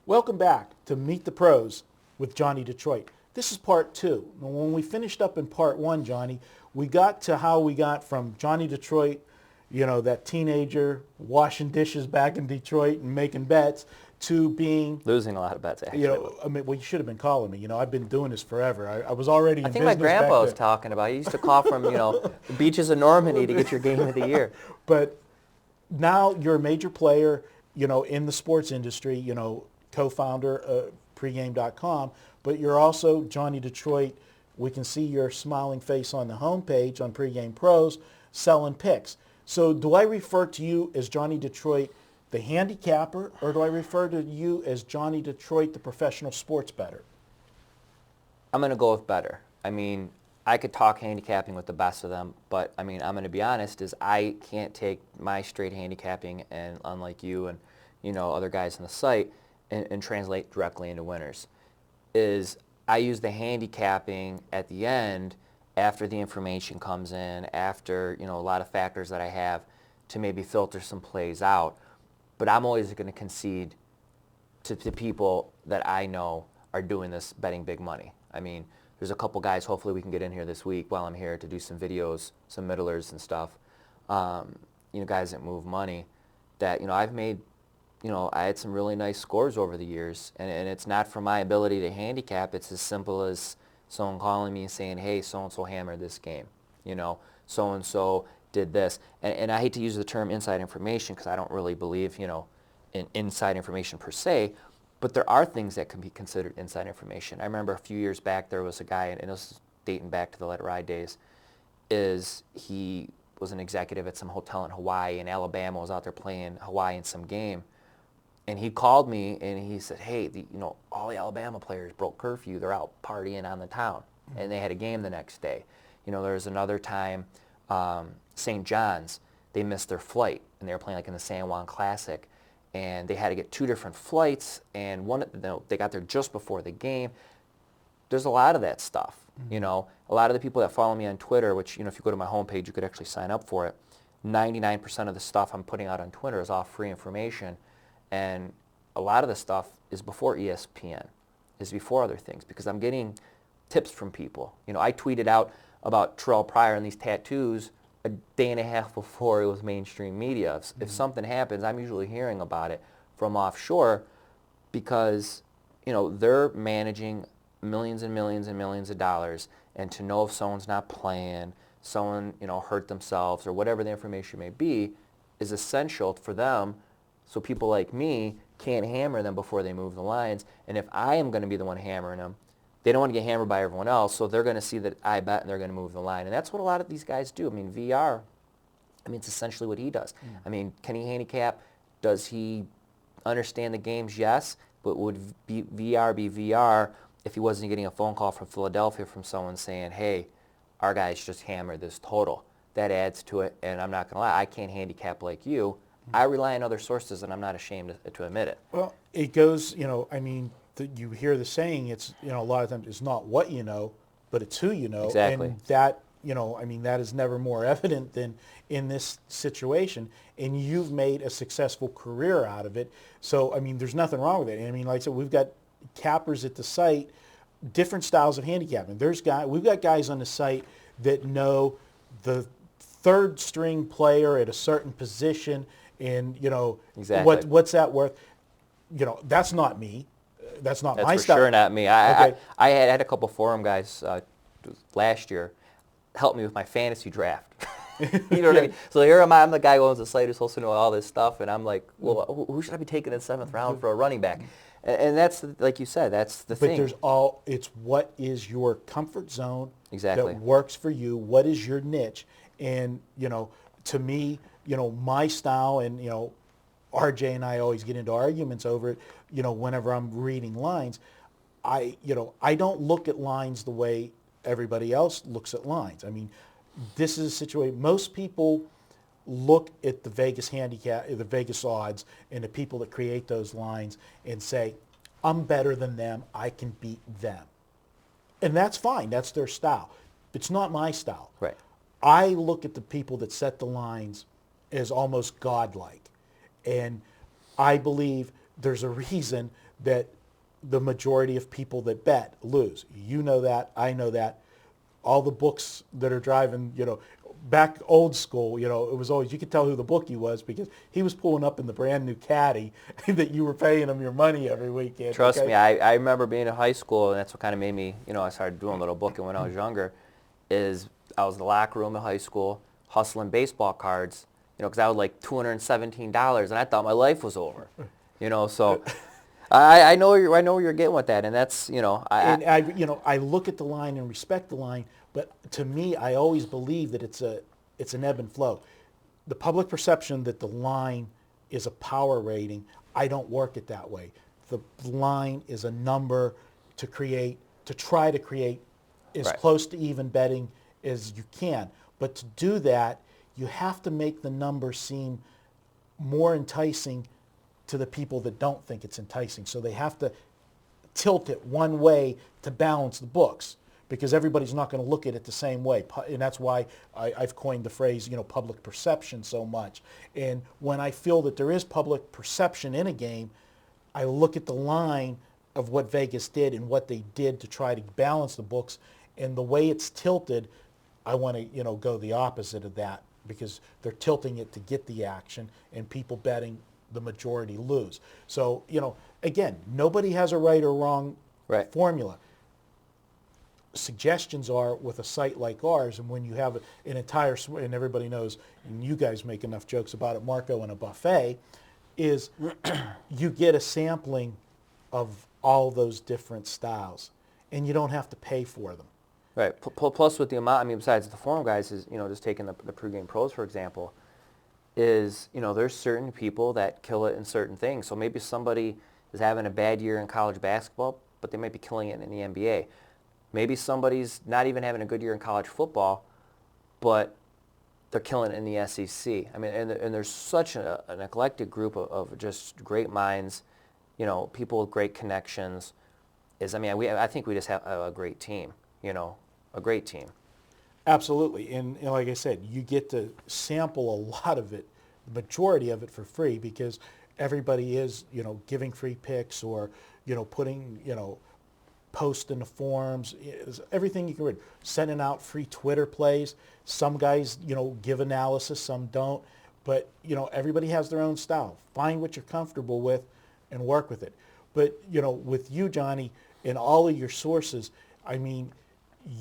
Welcome back to Meet the Pros with Johnny Detroit. This is part two. When we finished up in part one, Johnny, we got to how we got from Johnny Detroit, that teenager washing dishes back in Detroit and making bets, to being losing a lot of bets, actually. You should have been calling me. I've been doing this forever. I was already in I think business my grandpa was back then. talking about. He used to call from, the beaches of Normandy to get your game of the year. But now you're a major player, in the sports industry, co-founder of Pregame.com, but you're also Johnny Detroit. We can see your smiling face on the homepage on Pregame Pros selling picks. So do I refer to you as Johnny Detroit, the handicapper, or do I refer to you as Johnny Detroit, the professional sports bettor? I'm going to go with better. I could talk handicapping with the best of them, but I'm going to be honest, is I can't take my straight handicapping and unlike you and other guys on the site and translate directly into winners. Is I use the handicapping at the end after the information comes in, after a lot of factors that I have to maybe filter some plays out. But I'm always going to concede to people that I know are doing this betting big money. There's a couple guys, hopefully we can get in here this week while I'm here to do some videos, some middlers and stuff, guys that move money that, I've made, I had some really nice scores over the years, and it's not from my ability to handicap. It's as simple as someone calling me and saying, hey, so-and-so hammered this game, so-and-so did this. And I hate to use the term inside information because I don't really believe, in inside information per se, but there are things that can be considered inside information. I remember a few years back there was a guy, and this is dating back to the Let It Ride days, is he was an executive at some hotel in Hawaii, and Alabama was out there playing Hawaii in some game. And he called me and he said, hey, all the Alabama players broke curfew. They're out partying on the town. Mm-hmm. And they had a game the next day. There was another time, St. John's, they missed their flight, and they were playing like in the San Juan Classic. And they had to get two different flights, and they got there just before the game. There's a lot of that stuff. Mm-hmm. A lot of the people that follow me on Twitter, which, if you go to my homepage, you could actually sign up for it. 99% of the stuff I'm putting out on Twitter is all free information. And a lot of the stuff is before ESPN, is before other things, because I'm getting tips from people. I tweeted out about Terrell Pryor and these tattoos a day and a half before it was mainstream media. If something happens, I'm usually hearing about it from offshore because, they're managing millions and millions and millions of dollars, and to know if someone's not playing, someone, hurt themselves or whatever the information may be is essential for them. So people like me can't hammer them before they move the lines. And if I am going to be the one hammering them, they don't want to get hammered by everyone else, so they're going to see that I bet and they're going to move the line. And that's what a lot of these guys do. VR, it's essentially what he does. Mm. Can he handicap? Does he understand the games? Yes. But would VR be VR if he wasn't getting a phone call from Philadelphia from someone saying, hey, our guys just hammered this total? That adds to it, and I'm not going to lie, I can't handicap like you. I rely on other sources, and I'm not ashamed to admit it. Well, it goes, you hear the saying, it's, a lot of times it's not what you know, but it's who you know. Exactly. And that, that is never more evident than in this situation. And you've made a successful career out of it. So, there's nothing wrong with it. And like I said, we've got cappers at the site, different styles of handicapping. We've got guys on the site that know the third string player at a certain position. And, exactly. what's that worth? That's not me. That's not my for style. Sure not me. I had a couple forum guys last year help me with my fantasy draft. You know what I mean? So here am I. I'm the guy who owns the site who's supposed to know all this stuff. And I'm like, well, who should I be taking in the 7th round for a running back? And that's, like you said, that's the thing. But it's what is your comfort zone exactly that works for you? What is your niche? And, to me, my style, and, RJ and I always get into arguments over it, whenever I'm reading lines, I don't look at lines the way everybody else looks at lines. This is a situation, most people look at the Vegas handicap, the Vegas odds, and the people that create those lines and say, I'm better than them, I can beat them. And that's fine, that's their style. It's not my style. Right. I look at the people that set the lines as almost godlike. And I believe there's a reason that the majority of people that bet lose. You know that, I know that. All the books that are driving, back old school, it was always, you could tell who the bookie was because he was pulling up in the brand new caddy that you were paying him your money every weekend. Trust okay? me, I remember being in high school, and that's what kind of made me, I started doing a little booking when I was younger, is I was in the locker room in high school hustling baseball cards, because I was like $217, and I thought my life was over, so I know where you're getting with that, and that's, And I look at the line and respect the line, but to me, I always believe that it's an ebb and flow. The public perception that the line is a power rating, I don't work it that way. The line is a number to try to create as Right. close to even betting as you can. But to do that, you have to make the number seem more enticing to the people that don't think it's enticing. So they have to tilt it one way to balance the books because everybody's not going to look at it the same way. And that's why I've coined the phrase, public perception so much. And when I feel that there is public perception in a game, I look at the line of what Vegas did and what they did to try to balance the books. And the way it's tilted, I want to, go the opposite of that because they're tilting it to get the action and people betting the majority lose. So, again, nobody has a right or wrong Right. formula. Suggestions are with a site like ours, and when you have an entire, and everybody knows, and you guys make enough jokes about it, Marco, and a buffet, is you get a sampling of all those different styles, and you don't have to pay for them. Right. Plus with the amount, besides the forum guys, is, just taking the pregame pros, for example, is, there's certain people that kill it in certain things. So maybe somebody is having a bad year in college basketball, but they might be killing it in the NBA. Maybe somebody's not even having a good year in college football, but they're killing it in the SEC. And there's such an eclectic group of just great minds, people with great connections. I think we just have a great team, a great team. Absolutely. And like I said, you get to sample a lot of it, the majority of it for free because everybody is, giving free picks or, putting, post in the forums, everything you can read, sending out free Twitter plays. Some guys, give analysis, some don't. But, everybody has their own style. Find what you're comfortable with and work with it. But, with you, Johnny, and all of your sources,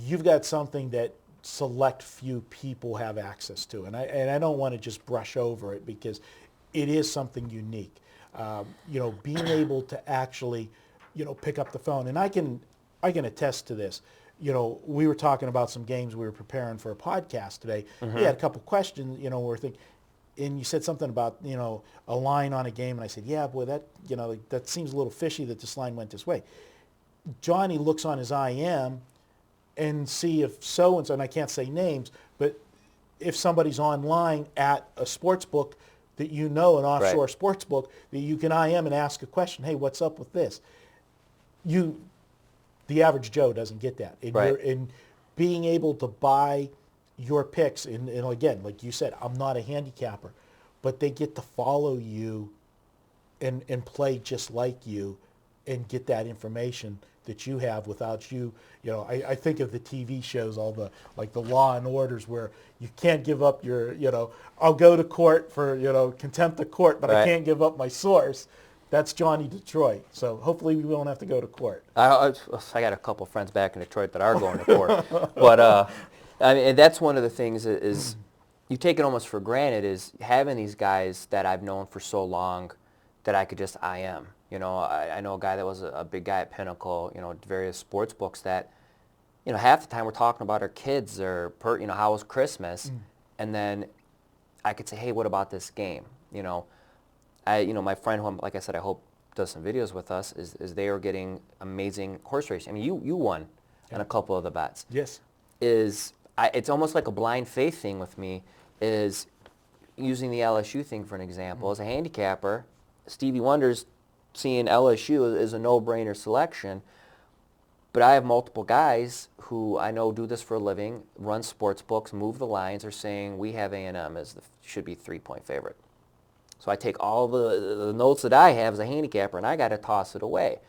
you've got something that select few people have access to. And I don't want to just brush over it because it is something unique. Being able to actually, pick up the phone. And I can attest to this. We were talking about some games we were preparing for a podcast today. Mm-hmm. We had a couple questions, we're thinking, and you said something about, a line on a game. And I said, yeah, boy, that, that seems a little fishy that this line went this way. Johnny looks on his IM and see if so-and-so, and I can't say names, but if somebody's online at a sports book that an offshore Right. sports book, that you can IM and ask a question, hey, what's up with this? The average Joe doesn't get that. And, Right. and being able to buy your picks, and again, like you said, I'm not a handicapper, but they get to follow you and play just like you and get that information that you have without you. I think of the TV shows, all the, like the Law and Orders where you can't give up your, I'll go to court for, contempt of court, but I Right. can't give up my source. That's Johnny Detroit. So hopefully we won't have to go to court. I got a couple friends back in Detroit that are going to court. But, that's one of the things is you take it almost for granted is having these guys that I've known for so long that I could just IM. I know a guy that was a big guy at Pinnacle, various sports books that, half the time we're talking about our kids or, how was Christmas? And then I could say, hey, what about this game? My friend who, like I said, I hope does some videos with us, is they are getting amazing horse racing. You won on a couple of the bets. Yes. It's almost like a blind faith thing with me, is using the LSU thing for an example. As a handicapper, Stevie Wonder's seeing LSU is a no-brainer selection, but I have multiple guys who I know do this for a living, run sports books, move the lines, are saying we have A&M as should be 3-point favorite. So I take all the notes that I have as a handicapper and I got to toss it away.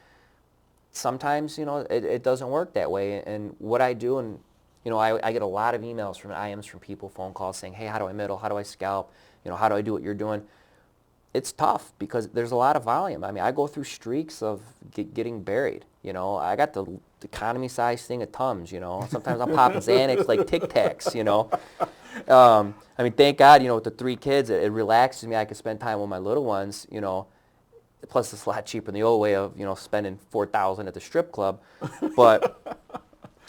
Sometimes, it doesn't work that way. And what I do, and, I get a lot of emails from IMs from people, phone calls saying, hey, how do I middle? How do I scalp? How do I do what you're doing? It's tough because there's a lot of volume. I mean, I go through streaks of getting buried. I got the economy size thing at Tums. Sometimes I'm popping Xanax like Tic Tacs. I mean, thank God, with the 3 kids, it relaxes me. I can spend time with my little ones. Plus, it's a lot cheaper than the old way of spending $4,000 at the strip club. But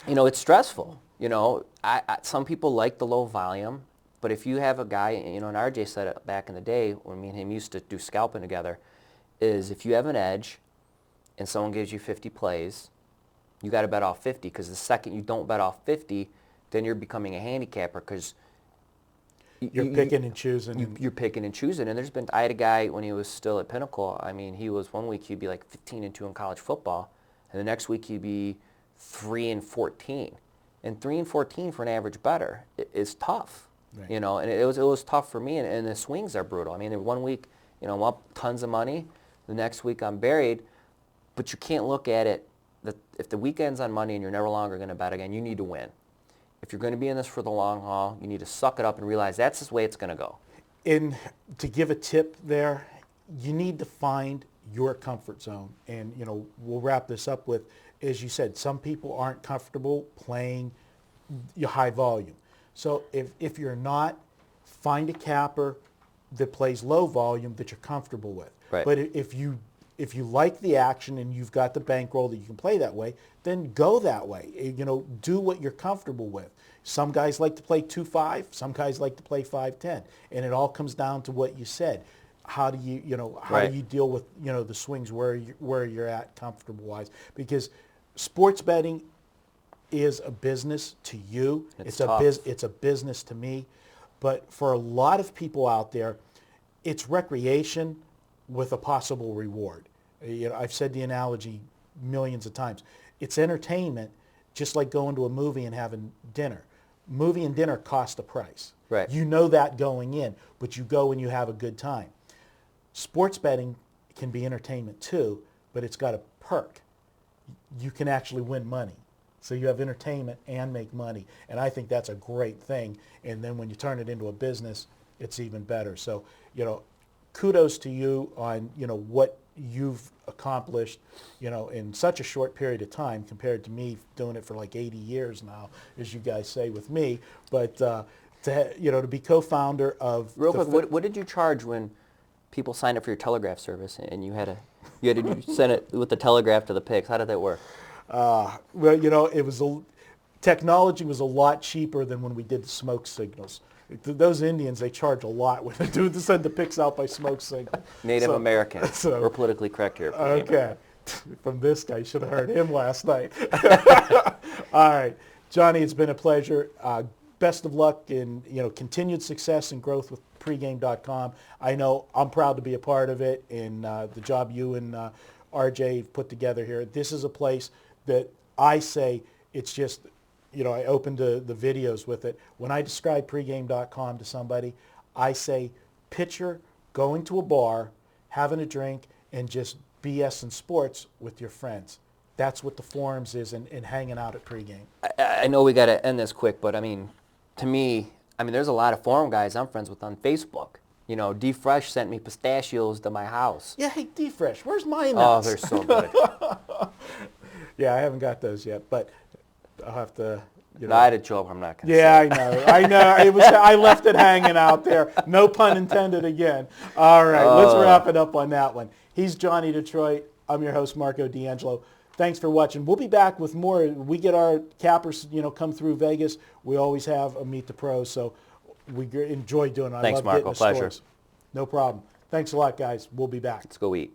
it's stressful. Some people like the low volume. But if you have a guy, and RJ said it back in the day when me and him used to do scalping together, is if you have an edge and someone gives you 50 plays, you got to bet off 50, because the second you don't bet off 50, then you're becoming a handicapper, because you're picking and choosing. You're picking and choosing. And I had a guy when he was still at Pinnacle. I mean, he was 1 week he'd be like 15-2 in college football, and the next week he'd be 3-14. And 3-14 for an average bettor is tough. Right. And it was tough for me, and the swings are brutal. I mean, 1 week, I'm up tons of money. The next week I'm buried, but you can't look at it that if the weekend's on Monday and you're never longer going to bet again, you need to win. If you're going to be in this for the long haul, you need to suck it up and realize that's the way it's going to go. And to give a tip there, you need to find your comfort zone. And, we'll wrap this up with, as you said, some people aren't comfortable playing your high volume. So if you're not, find a capper that plays low volume that you're comfortable with. Right. But if you like the action and you've got the bankroll that you can play that way, then go that way. Do what you're comfortable with. Some guys like to play 2-5. Some guys like to play 5-10. And it all comes down to what you said. How do you Right. do you deal with the swings where you're at comfortable wise? Because sports betting is a business to you. It's a business to me. But for a lot of people out there, it's recreation with a possible reward. I've said the analogy millions of times. It's entertainment, just like going to a movie and having dinner. Movie and dinner cost a price. Right. You know that going in, but you go and you have a good time. Sports betting can be entertainment too, but it's got a perk. You can actually win money. So you have entertainment and make money. And I think that's a great thing. And then when you turn it into a business, it's even better. So, kudos to you on, what you've accomplished, in such a short period of time compared to me doing it for like 80 years now, as you guys say with me. But, to be co-founder of... Real quick, what did you charge when people signed up for your telegraph service and you had to send it with the telegraph to the picks? How did that work? Technology was a lot cheaper than when we did the smoke signals. Those Indians, they charge a lot when they do send the picks out by smoke signal. Native Americans. We're politically correct here. Okay. From this guy, you should have heard him last night. All right. Johnny, it's been a pleasure. Best of luck in continued success and growth with Pregame.com. I know I'm proud to be a part of it, and the job you and RJ put together here. This is a place that I say it's just, I opened the videos with it. When I describe Pregame.com to somebody, I say picture going to a bar, having a drink, and just BS sports with your friends. That's what the forums is, and hanging out at Pregame. I know we got to end this quick, but to me, there's a lot of forum guys I'm friends with on Facebook. D Fresh sent me pistachios to my house. Yeah, hey, D Fresh, where's my nuts? Oh, they're so good. Yeah, I haven't got those yet, but I'll have to. No, I had a joke. I'm not going to say. Yeah, I know. I left it hanging out there. No pun intended again. All right, let's wrap it up on that one. He's Johnny Detroit. I'm your host, Marco D'Angelo. Thanks for watching. We'll be back with more. We get our cappers, come through Vegas. We always have a Meet the Pros, so we enjoy doing it. Thanks, Marco. Pleasure. No problem. Thanks a lot, guys. We'll be back. Let's go eat.